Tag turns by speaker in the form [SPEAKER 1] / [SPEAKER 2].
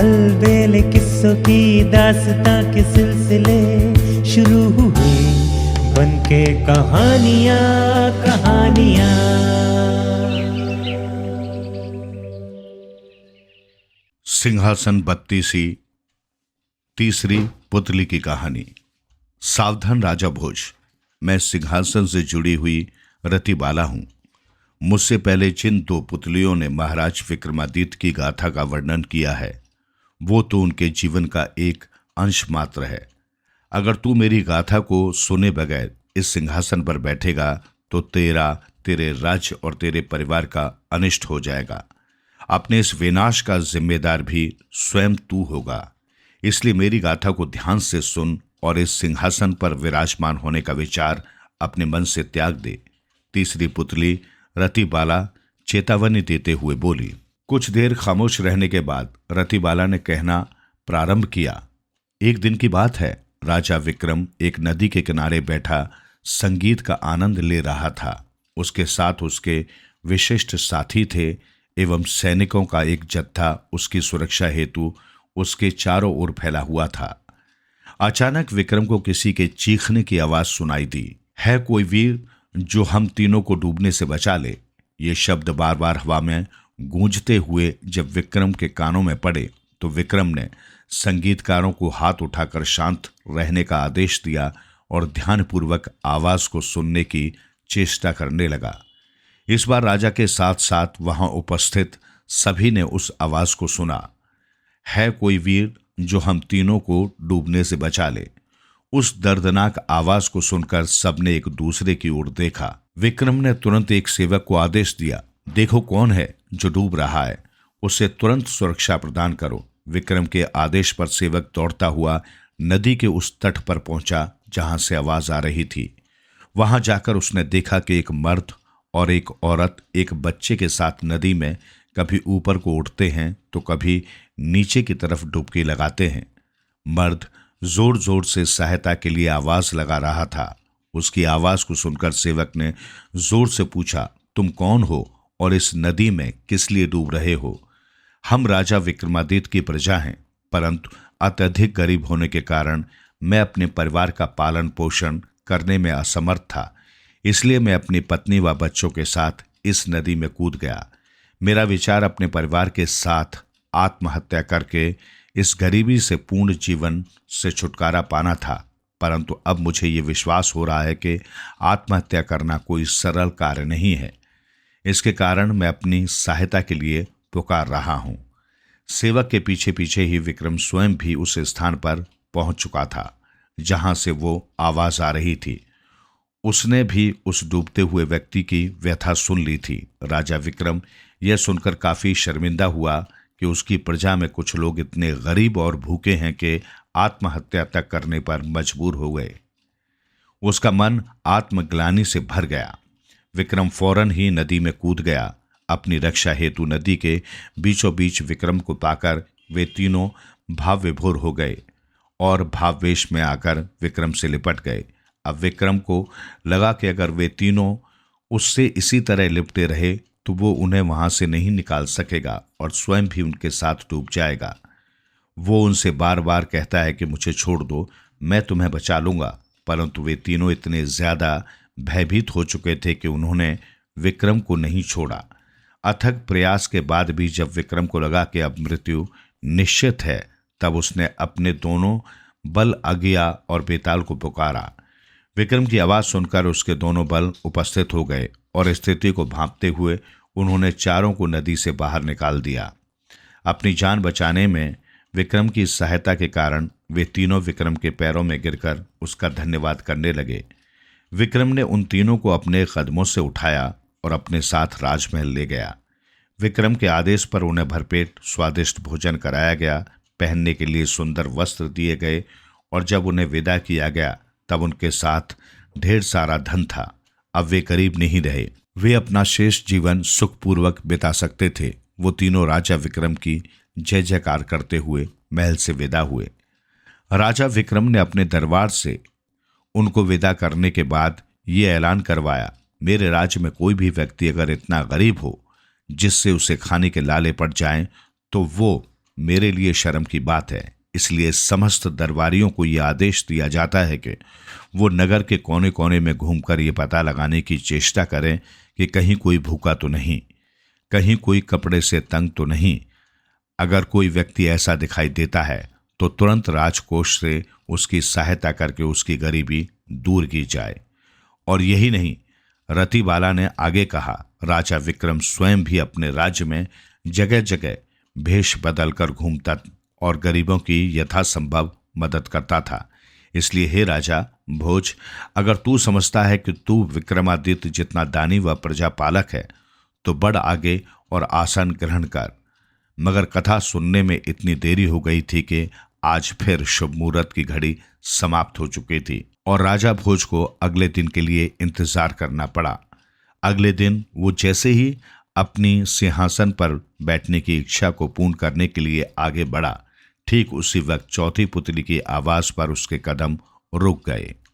[SPEAKER 1] अलबेले किस्सों की दास्तां के सिलसिले शुरू हुए, बनके कहानियां कहानियां।
[SPEAKER 2] सिंहासन बत्तीसी, तीसरी पुतली की कहानी। सावधान राजा भोज, मैं सिंहासन से जुड़ी हुई रतिबाला हूं। मुझसे पहले जिन दो पुतलियों ने महाराज विक्रमादित्य की गाथा का वर्णन किया है, वो तो उनके जीवन का एक अंश मात्र है। अगर तू मेरी गाथा को सुने बगैर इस सिंहासन पर बैठेगा तो तेरे राज्य और तेरे परिवार का अनिष्ट हो जाएगा। अपने इस विनाश का जिम्मेदार भी स्वयं तू होगा। इसलिए मेरी गाथा को ध्यान से सुन और इस सिंहासन पर विराजमान होने का विचार अपने मन से त्याग दे। तीसरी पुतली रतिबाला चेतावनी देते हुए बोली। कुछ देर खामोश रहने के बाद रतिबाला ने कहना प्रारंभ किया। एक दिन की बात है, राजा विक्रम एक नदी के किनारे बैठा संगीत का आनंद ले रहा था। उसके साथ उसके विशिष्ट साथी थे एवं सैनिकों का एक जत्था उसकी सुरक्षा हेतु उसके चारों ओर फैला हुआ था। अचानक विक्रम को किसी के चीखने की आवाज सुनाई दी। है कोई वीर जो हम तीनों को डूबने से बचा ले। ये शब्द बार बार हवा में गूंजते हुए जब विक्रम के कानों में पड़े तो विक्रम ने संगीतकारों को हाथ उठाकर शांत रहने का आदेश दिया और ध्यानपूर्वक आवाज को सुनने की चेष्टा करने लगा। इस बार राजा के साथ साथ वहां उपस्थित सभी ने उस आवाज को सुना। है कोई वीर जो हम तीनों को डूबने से बचा ले। उस दर्दनाक आवाज को सुनकर सबने एक दूसरे की ओर देखा। विक्रम ने तुरंत एक सेवक को आदेश दिया, देखो कौन है जो डूब रहा है, उसे तुरंत सुरक्षा प्रदान करो। विक्रम के आदेश पर सेवक दौड़ता हुआ नदी के उस तट पर पहुंचा जहां से आवाज आ रही थी। वहां जाकर उसने देखा कि एक मर्द और एक औरत एक बच्चे के साथ नदी में कभी ऊपर को उठते हैं तो कभी नीचे की तरफ डुबकी लगाते हैं। मर्द जोर जोर से सहायता के लिए आवाज लगा रहा था। उसकी आवाज को सुनकर सेवक ने जोर से पूछा, तुम कौन हो और इस नदी में किस लिए डूब रहे हो? हम राजा विक्रमादित्य की प्रजा हैं, परंतु अत्यधिक गरीब होने के कारण मैं अपने परिवार का पालन पोषण करने में असमर्थ था। इसलिए मैं अपनी पत्नी व बच्चों के साथ इस नदी में कूद गया। मेरा विचार अपने परिवार के साथ आत्महत्या करके इस गरीबी से पूर्ण जीवन से छुटकारा पाना था, परंतु अब मुझे ये विश्वास हो रहा है कि आत्महत्या करना कोई सरल कार्य नहीं है। इसके कारण मैं अपनी सहायता के लिए पुकार रहा हूं। सेवक के पीछे पीछे ही विक्रम स्वयं भी उस स्थान पर पहुंच चुका था जहां से वो आवाज आ रही थी। उसने भी उस डूबते हुए व्यक्ति की व्यथा सुन ली थी। राजा विक्रम यह सुनकर काफी शर्मिंदा हुआ कि उसकी प्रजा में कुछ लोग इतने गरीब और भूखे हैं कि आत्महत्या तक करने पर मजबूर हो गए। उसका मन आत्मग्लानि से भर गया। विक्रम फौरन ही नदी में कूद गया। अपनी रक्षा हेतु नदी के बीचों बीच विक्रम को पाकर वे तीनों भाव विभोर हो गए और भाववेश में आकर विक्रम से लिपट गए। अब विक्रम को लगा कि अगर वे तीनों उससे इसी तरह लिपटे रहे तो वो उन्हें वहां से नहीं निकाल सकेगा और स्वयं भी उनके साथ डूब जाएगा। वो उनसे बार बार कहता है कि मुझे छोड़ दो, मैं तुम्हें बचा लूंगा, परंतु वे तीनों इतने ज्यादा भयभीत हो चुके थे कि उन्होंने विक्रम को नहीं छोड़ा। अथक प्रयास के बाद भी जब विक्रम को लगा कि अब मृत्यु निश्चित है, तब उसने अपने दोनों बल अगिया और बेताल को पुकारा। विक्रम की आवाज सुनकर उसके दोनों बल उपस्थित हो गए और स्थिति को भांपते हुए उन्होंने चारों को नदी से बाहर निकाल दिया। अपनी जान बचाने में विक्रम की सहायता के कारण वे तीनों विक्रम के पैरों में गिरकर उसका धन्यवाद करने लगे। विक्रम ने उन तीनों को अपने कदमों से उठाया और अपने साथ राजमहल ले गया। विक्रम के आदेश पर उन्हें भरपेट स्वादिष्ट भोजन कराया गया, पहनने के लिए सुंदर वस्त्र दिए गए और जब उन्हें विदा किया गया तब उनके साथ ढेर सारा धन था। अब वे गरीब नहीं रहे, वे अपना शेष जीवन सुखपूर्वक बिता सकते थे। वो तीनों राजा विक्रम की जय जयकार करते हुए महल से विदा हुए। राजा विक्रम ने अपने दरबार से उनको विदा करने के बाद ये ऐलान करवाया, मेरे राज्य में कोई भी व्यक्ति अगर इतना गरीब हो जिससे उसे खाने के लाले पड़ जाएं, तो वो मेरे लिए शर्म की बात है। इसलिए समस्त दरबारियों को यह आदेश दिया जाता है कि वो नगर के कोने कोने में घूमकर ये पता लगाने की चेष्टा करें कि कहीं कोई भूखा तो नहीं, कहीं कोई कपड़े से तंग तो नहीं। अगर कोई व्यक्ति ऐसा दिखाई देता है तो तुरंत राजकोष से उसकी सहायता करके उसकी गरीबी दूर की जाए। और यही नहीं, रतिबाला ने आगे कहा, राजा विक्रम स्वयं भी अपने राज्य में जगह जगह भेष बदलकर घूमता और गरीबों की यथासंभव मदद करता था। इसलिए हे राजा भोज, अगर तू समझता है कि तू विक्रमादित्य जितना दानी व प्रजापालक है तो बढ़ आगे और आसन ग्रहण कर। मगर कथा सुनने में इतनी देरी हो गई थी कि आज फिर शुभ मुहूर्त की घड़ी समाप्त हो चुकी थी और राजा भोज को अगले दिन के लिए इंतजार करना पड़ा। अगले दिन वो जैसे ही अपनी सिंहासन पर बैठने की इच्छा को पूर्ण करने के लिए आगे बढ़ा, ठीक उसी वक्त चौथी पुतली की आवाज पर उसके कदम रुक गए।